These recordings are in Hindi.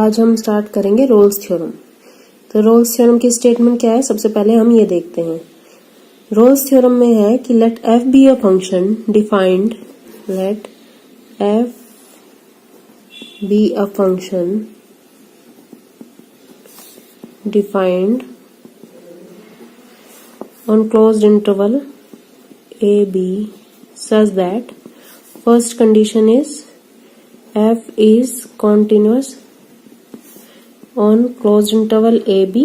आज हम स्टार्ट करेंगे रोल्स थ्योरम। तो रोल्स थ्योरम की स्टेटमेंट क्या है, सबसे पहले हम ये देखते हैं। रोल्स थ्योरम में है कि let f be a function defined, let f be a function defined on closed interval a b such that first condition is f is continuous on closed interval a b,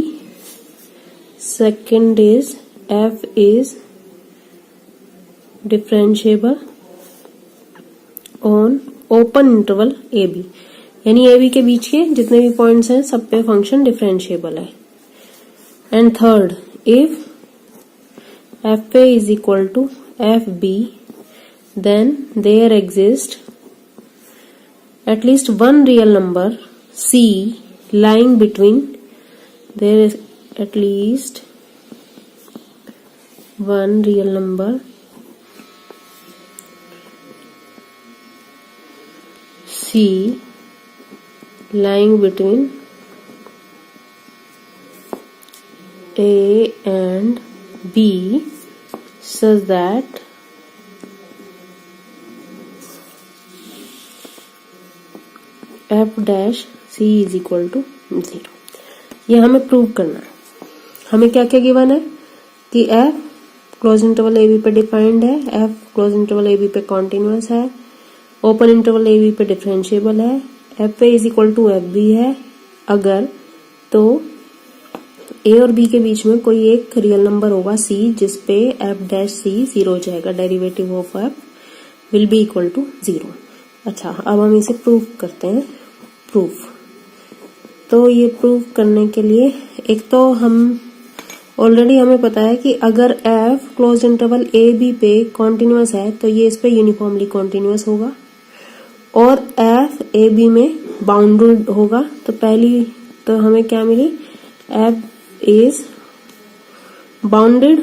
second is f is differentiable on open interval a b, यानी a b के बीच के जितने भी पॉइंट्स हैं सब पे फंक्शन डिफरेंशिएबल है। And third, if fa is equal to fb, then there exists at least one real number c lying between, there is at least one real number c lying between a and b such that f dash c is equal to 0। ये हमें प्रूव करना है। हमें क्या क्या गिवन है कि f क्लोज इंटरवल ए बी पे डिफाइंड है, f क्लोज इंटरवल ए बी पे कॉन्टिन्यूअस है, ओपन इंटरवल ए बी पे डिफरेंशिएबल है, f a is equal to f b है अगर तो a और b के बीच में कोई एक रियल नंबर होगा c जिसपे f डैश c 0 हो जाएगा, derivative of f will be equal to 0। अच्छा, अब हम इसे प्रूव करते हैं। प्रूफ, तो ये प्रूव करने के लिए एक तो हम ऑलरेडी हमें पता है कि अगर f close interval a b पे कॉन्टिन्यूअस है तो ये इस पे यूनिफॉर्मली कॉन्टिन्यूअस होगा और f a b में बाउंडेड होगा। तो पहली तो हमें क्या मिली, f is bounded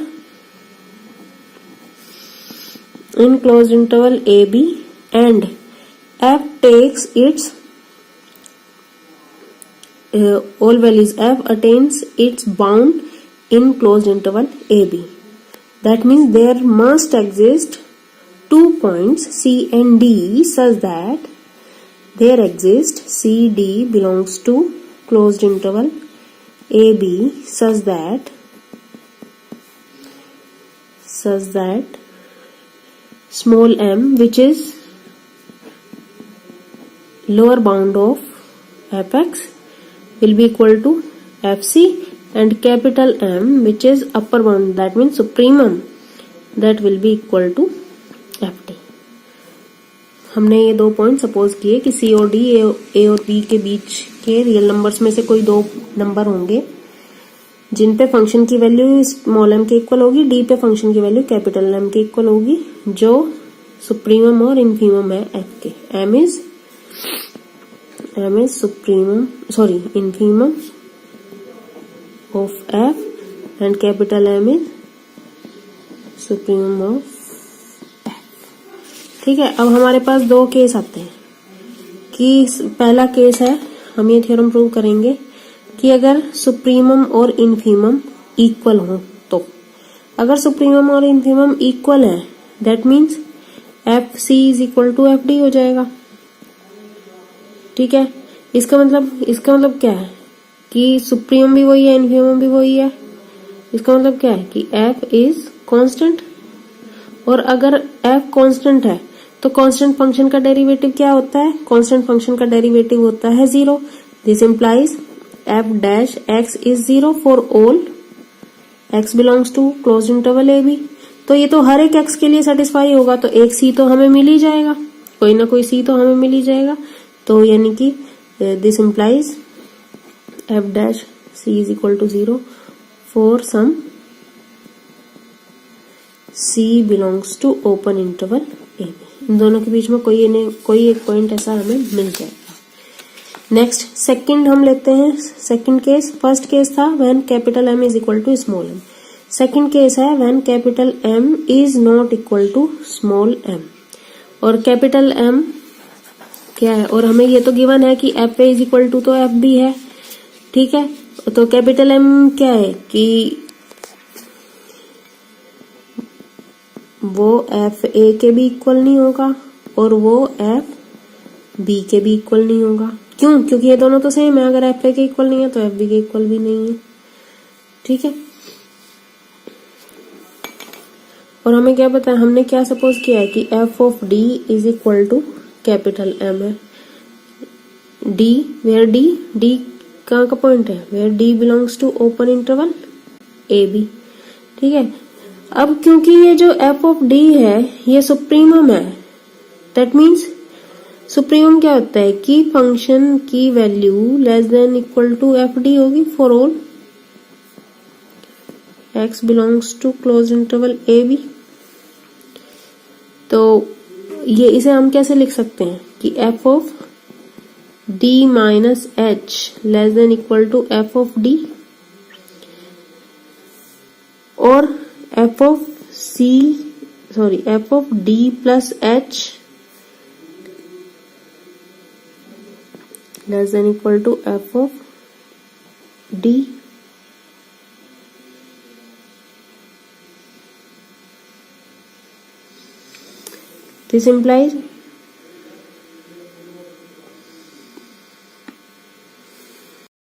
in closed interval AB and f takes its all values, f attains its bound in closed interval AB. That means there must exist 2 points C and D such that there exists CD belongs to closed interval AB such that small m, which is lower bound of fx, will be equal to fc, and capital M, which is upper bound, that means supremum, that will be equal to ft। हमने ये दो पॉइंट सपोज किए कि सी और डी ए और बी के बीच के रियल नंबर्स में से कोई दो नंबर होंगे जिन पे फंक्शन की वैल्यू स्मॉल एम के इक्वल होगी, डी पे फंक्शन की वैल्यू कैपिटल एम के इक्वल होगी, जो सुप्रीमम और इन्फीमम है एफ के। M is supremum infimum of f and capital m is supremum of. ठीक है, अब हमारे पास दो केस आते हैं कि पहला केस है, हम ये थ्योरम प्रूव करेंगे कि अगर सुप्रीमम और इन्फीमम इक्वल हो तो, अगर सुप्रीमम और इन्फीमम इक्वल है that means f c is equal to F d हो जाएगा। ठीक है, इसका मतलब क्या है कि सुप्रीमम भी वही है, इन्फीमम भी वही है। इसका मतलब क्या है कि एफ इज कांस्टेंट, और अगर एफ कांस्टेंट है तो कांस्टेंट फंक्शन का डेरिवेटिव क्या होता है, कांस्टेंट फंक्शन का डेरिवेटिव होता है 0। This implies f dash x is 0 for all x belongs to closed interval a b। तो ये तो हर एक x के लिए सेटिस्फाई होगा, तो एक c तो हमें मिल ही जाएगा, कोई ना कोई c तो हमें मिल ही जाएगा। तो यानी कि this implies f dash c is equal to 0 for some c belongs to open interval a b। इन दोनों के बीच में कोई एक पॉइंट ऐसा हमें मिल जाएगा। नेक्स्ट सेकंड हम लेते हैं, सेकंड केस। फर्स्ट केस था when capital M is equal to small m। Second case है when capital M is not equal to small m। और कैपिटल M क्या है, और हमें ये तो गिवन है कि f a is equal to तो एफ बी है, ठीक है। तो कैपिटल एम क्या है कि वो एफ ए के भी इक्वल नहीं होगा और वो एफ बी के भी इक्वल नहीं होगा। क्यों? क्योंकि ये दोनों तो सेम है, अगर एफ ए के इक्वल नहीं है तो एफ बी के इक्वल भी नहीं है, ठीक है। और हमें क्या पता है, हमने क्या सपोज किया है कि F of d is equal to capital m है, डी वेयर डी कहाँ का पॉइंट है, where d belongs to open interval A b, ठीक है। अब क्योंकि ये जो एफ ऑफ डी है ये सुप्रीमम है, दैट मीन्स सुप्रीमम क्या होता है कि फंक्शन की value less than equal to F D होगी for all X belongs to closed interval A B. तो ये इसे हम कैसे लिख सकते हैं कि F of D minus H less than equal to F of D, और F of D plus H less than equal to F of D. This implies